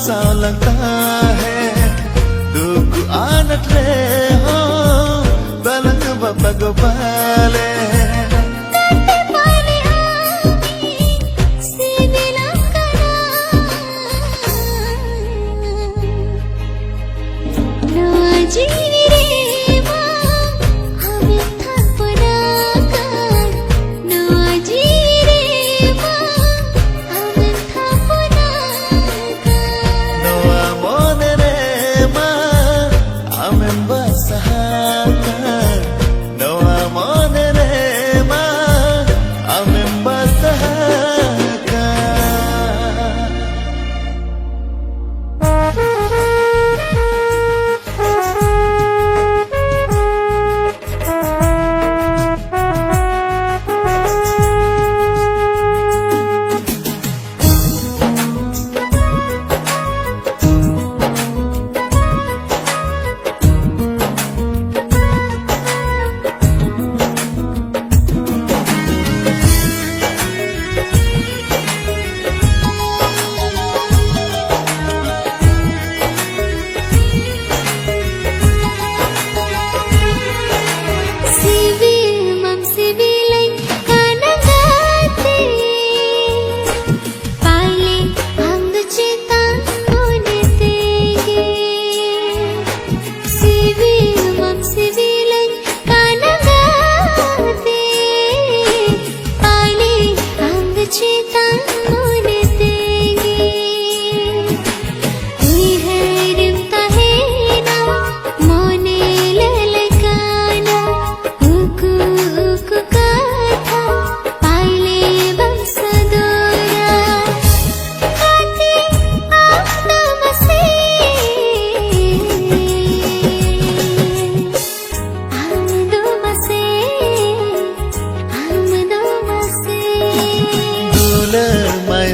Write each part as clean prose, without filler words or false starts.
सा लगता है दुख आनट ले हो बलंग बपग पाले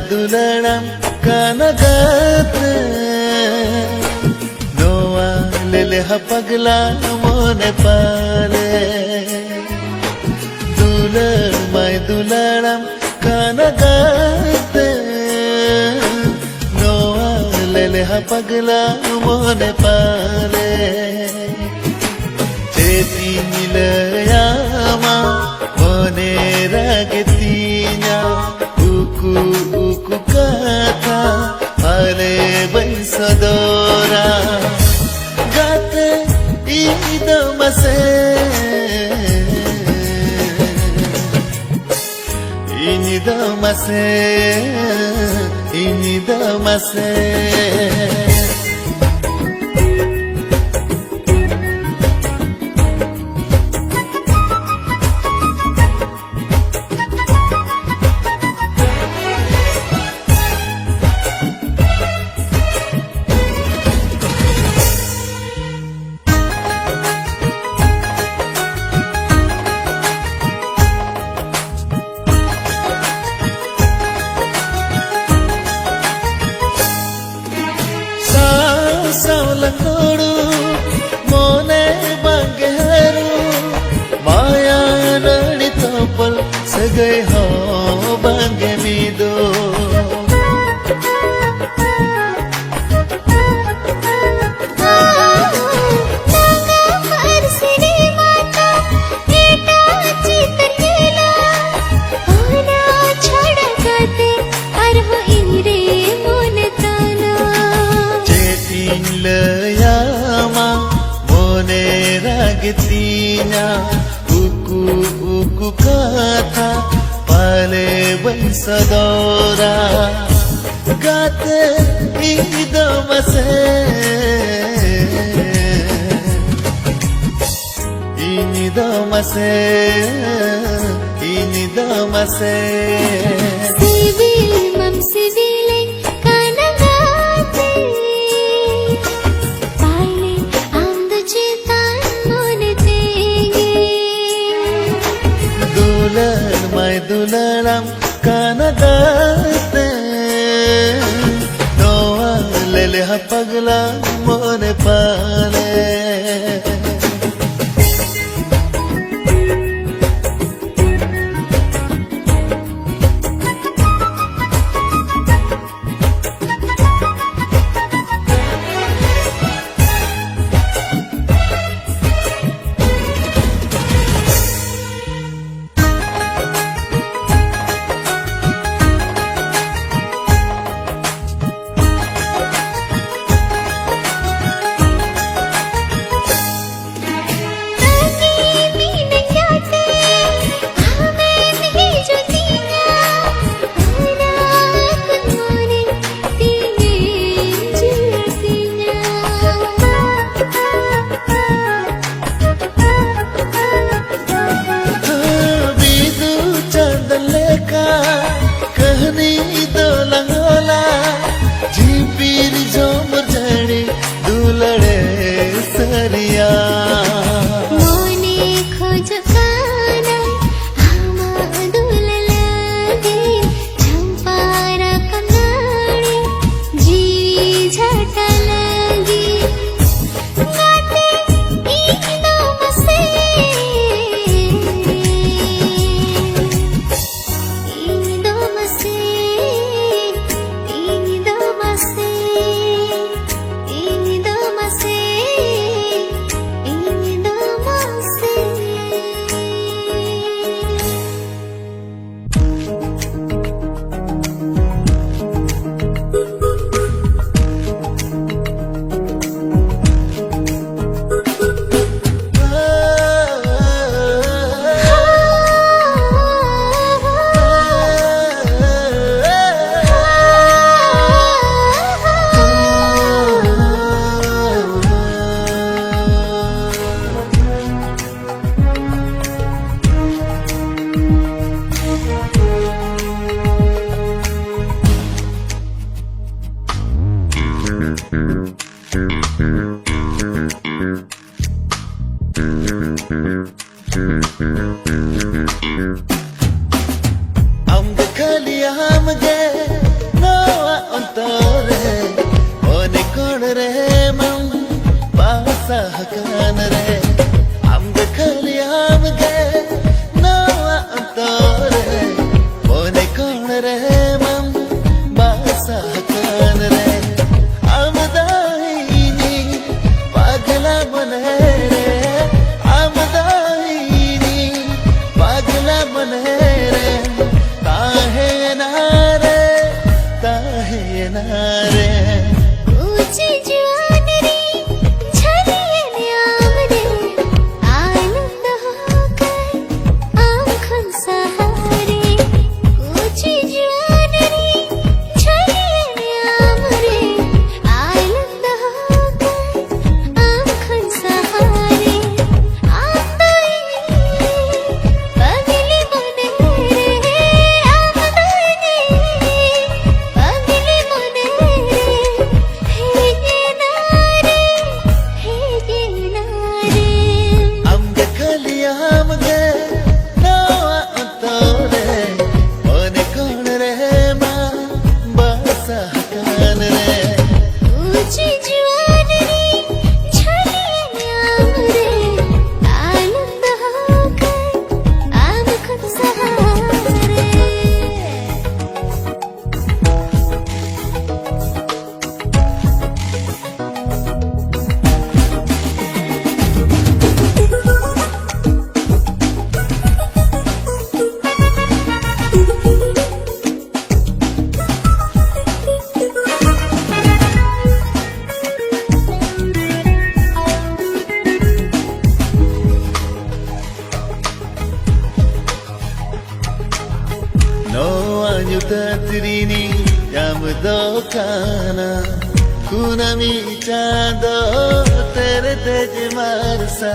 दुलड़म कनगत्र नोआ ले पगला मोने पाले दुलड़म kanagate noa lele ha pagla mone pale cheti nilayama mone ragetinya uku uku kata pale baisadora gate idamase ini damase saulangodu mone bangeru maya nadi topal sagai ho bange mido layama mone ragetinya uku uku kata pale baisadora gate idamase ini damase civil mam civil dulanam kanagate noa lele ha pagla mone pale कहनी दो लंगोला झीपीर झोमर झड़ी दुलड़े सरिया मोने खोज काना हमा दुल लागे झंपारा कनाड़े जीवी झटा लागे गाते इनो मसे Ratrini Yamdo Kana Kunami Chando Tere Tej Marsa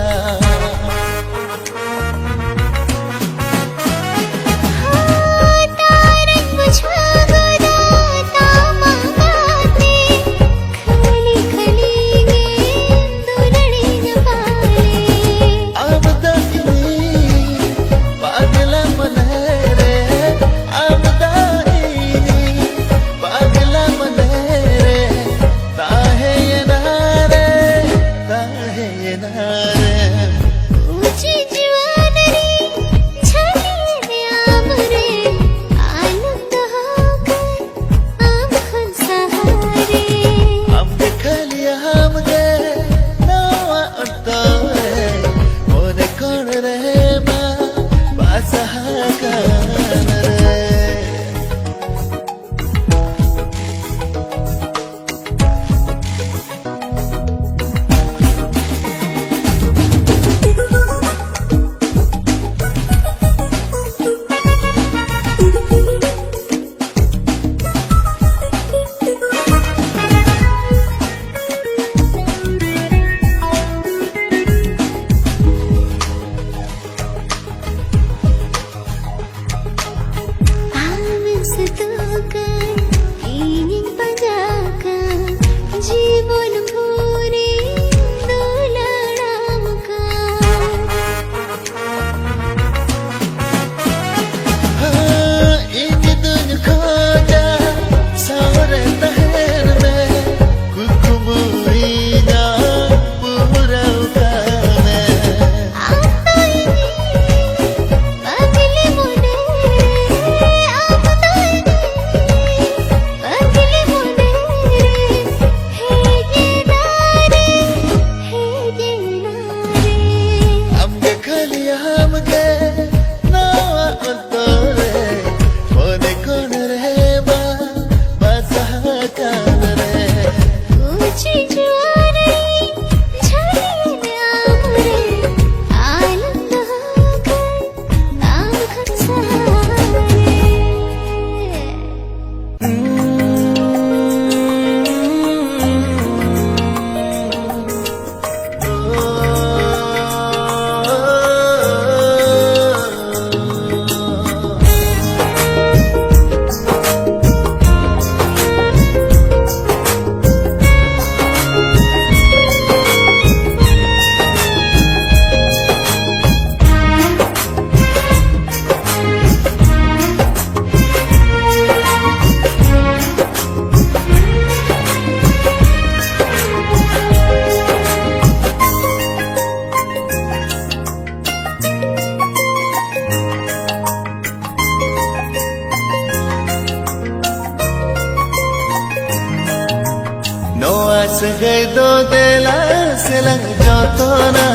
Segaido de la selang jotona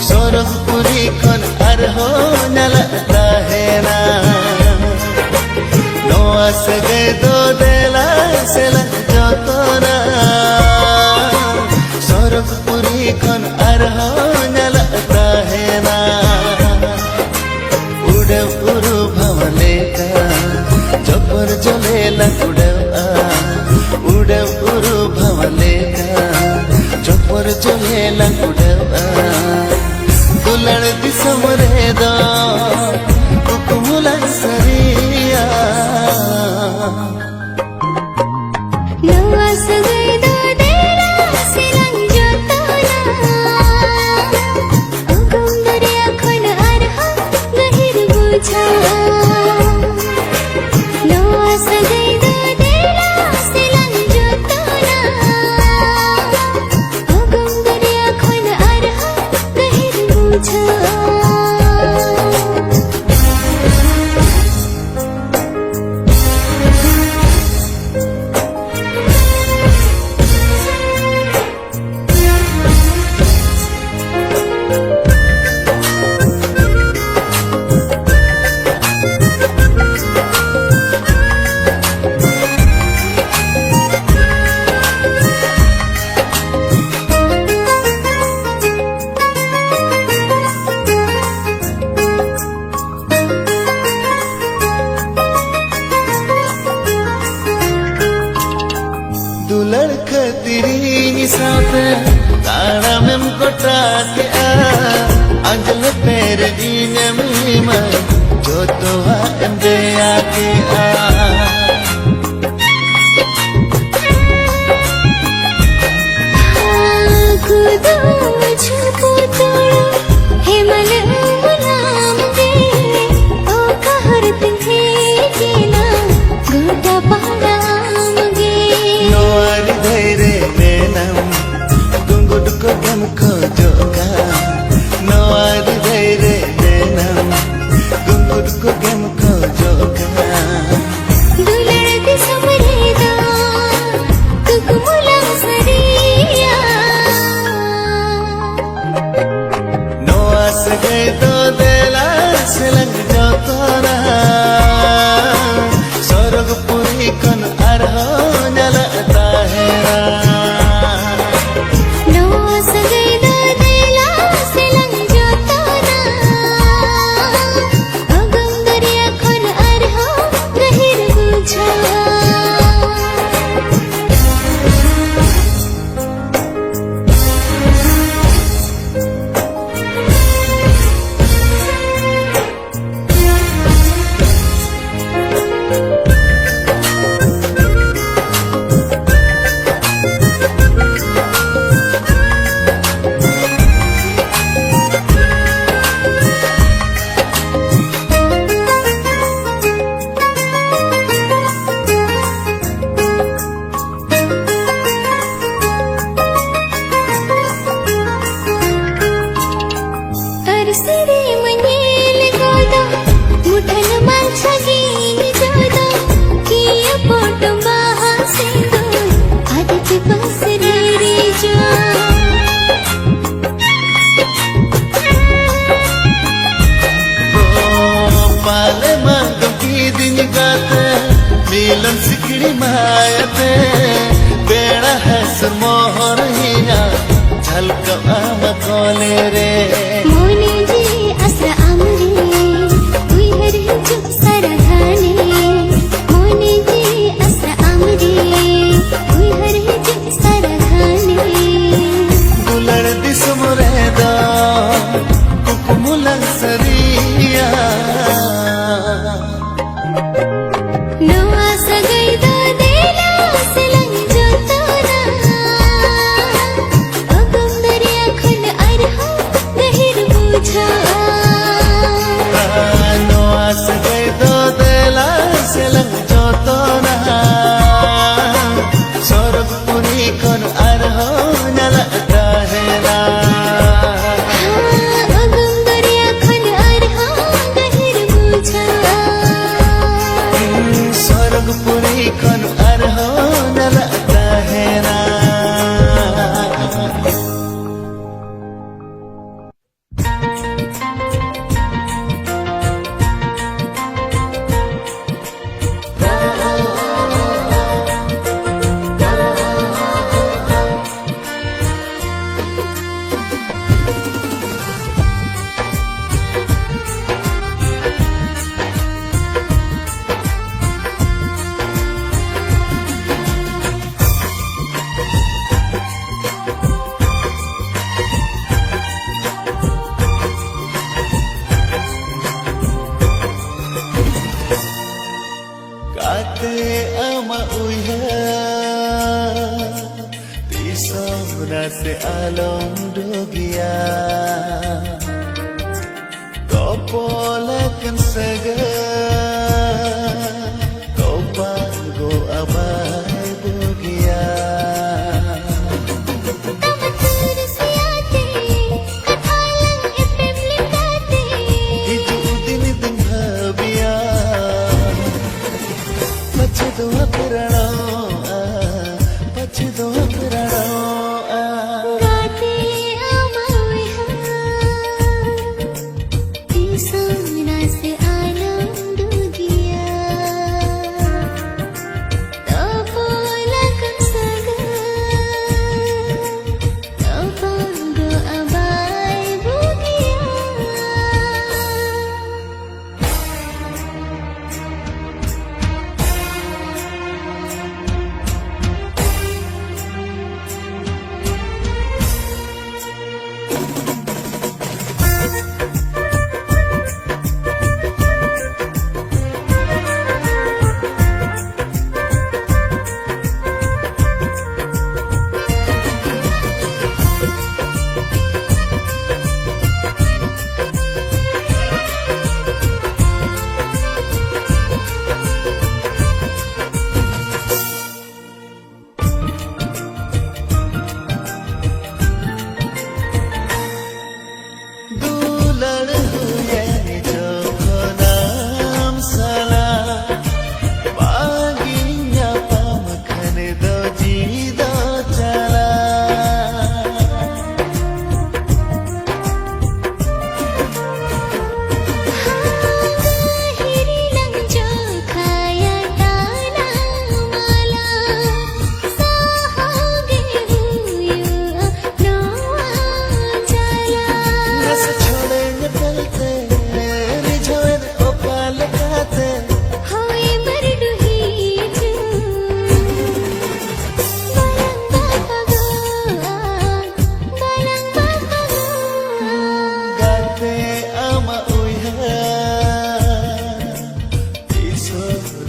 Sorok puri kon arho nala tahena Noa segaido de la selang jotona Sorok puri kon arho nala tahena Udev uru bhavaleka Jopar jolela udev Udev uru bhavaleka Jopar jolela udev Dular disamre da Kukumula sariya Noa sagaido dela silang jotona Ugam darya khon arha gahir bujha Noa sagaido tiri saate taramem kotate a anjal pere dinem ma joto ha emde ake a खुदा छुपो तोड़ो हिमल मुलाम दे ओ कहर तिंहे केना गोटा पाराम गे noari dhaire menam gungud ko gam ko joka noari dhaire menam gungud ko gam ko joka दुलड़ती समरेदा तुक मुला सरिया no as gay to dela selang jotona sorg puri kon arho jala tahera नो सगैदा देला सिलंग जोतना अगम दरिया खन अरहा गहिर बुझा तरसरे मनेल गोदा मुठन मांसा गी जोदा किया फोटो बाहा से दो आदित्य बस रे रे जो pale mang ki din gate milan sikri mayate beda has mohor hiya jhalka am kole re मोने जी असरा अमरे तुई हरे चुप सरधाने मोने जी असरा अमरे तुई हरे चुप सरधाने dular dismore da kukumulang sariya नो सगैदा देला सिलंग जोतना अगम दरिया खन अरहा गहिर बुझा no as gay do dela selang jotona sorg puri kon arho jala tahera अगम दरिया खन अरहा गहिर बुझा स्वर्ग Puri kon arho jala tahera kate ama uyha tisora se alom dogia kopolakan saga kopago abai dogia तमतुर सियाते कथालंग इप्रेम लिखाते hiju din din bhabiya pachdo aprano गाते अमवे तीसरा से आलम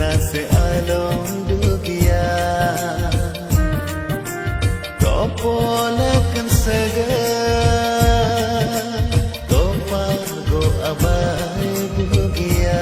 से आलम दुगिया Topolakan saga Topago abay bugia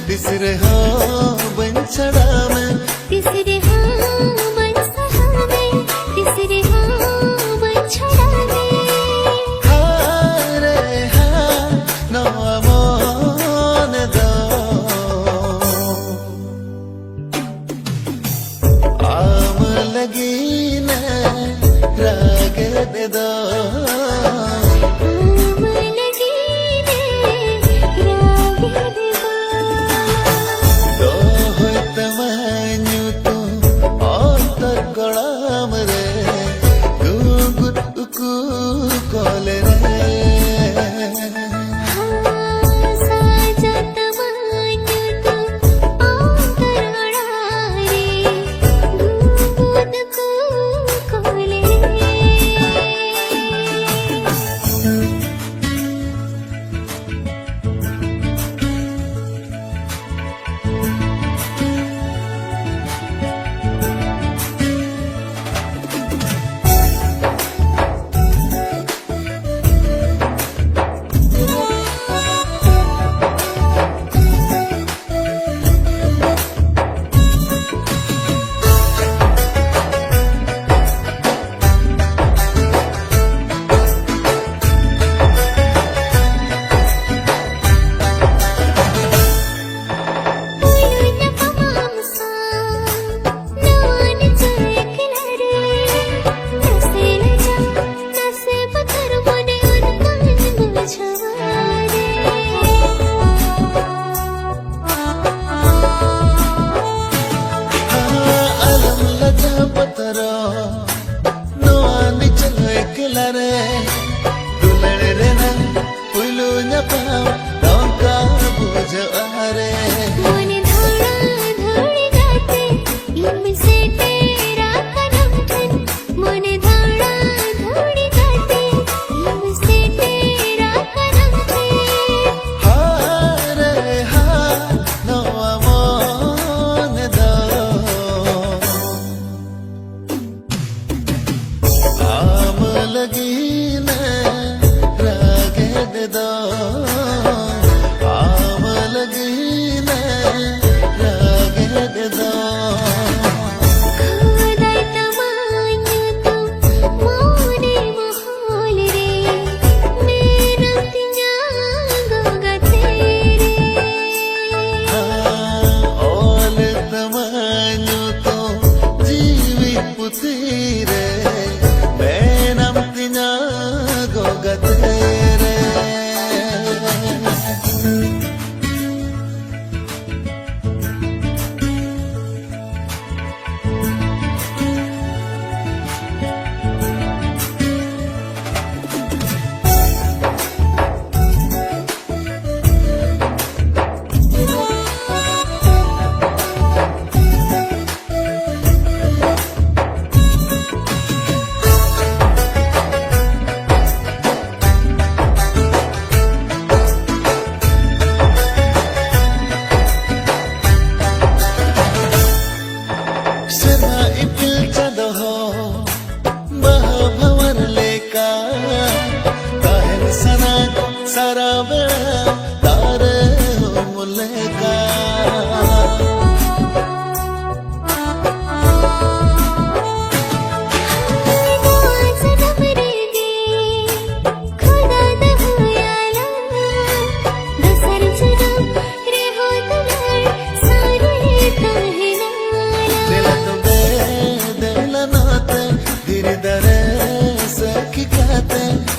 तीसरे हो बन छड़ा में तीसरे हाँ बन सहा में तीसरे हाँ बन छड़ा में हारे हाँ नो अमोन दो आम लगी न राग दे दो आम लगी ने राग दे दो तो हो तमन्यु तू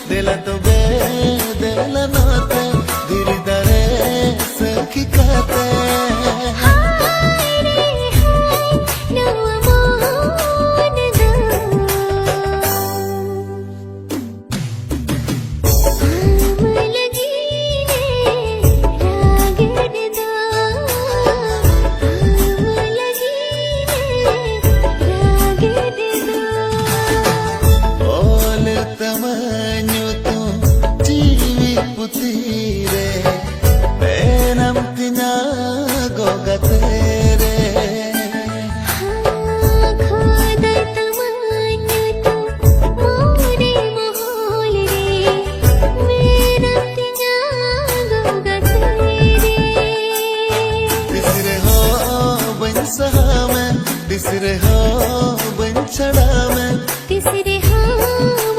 दिला तो बे दिला नाते धीरे धरे सखी कहते तीसरे हो बंछड़ा में तीसरे हो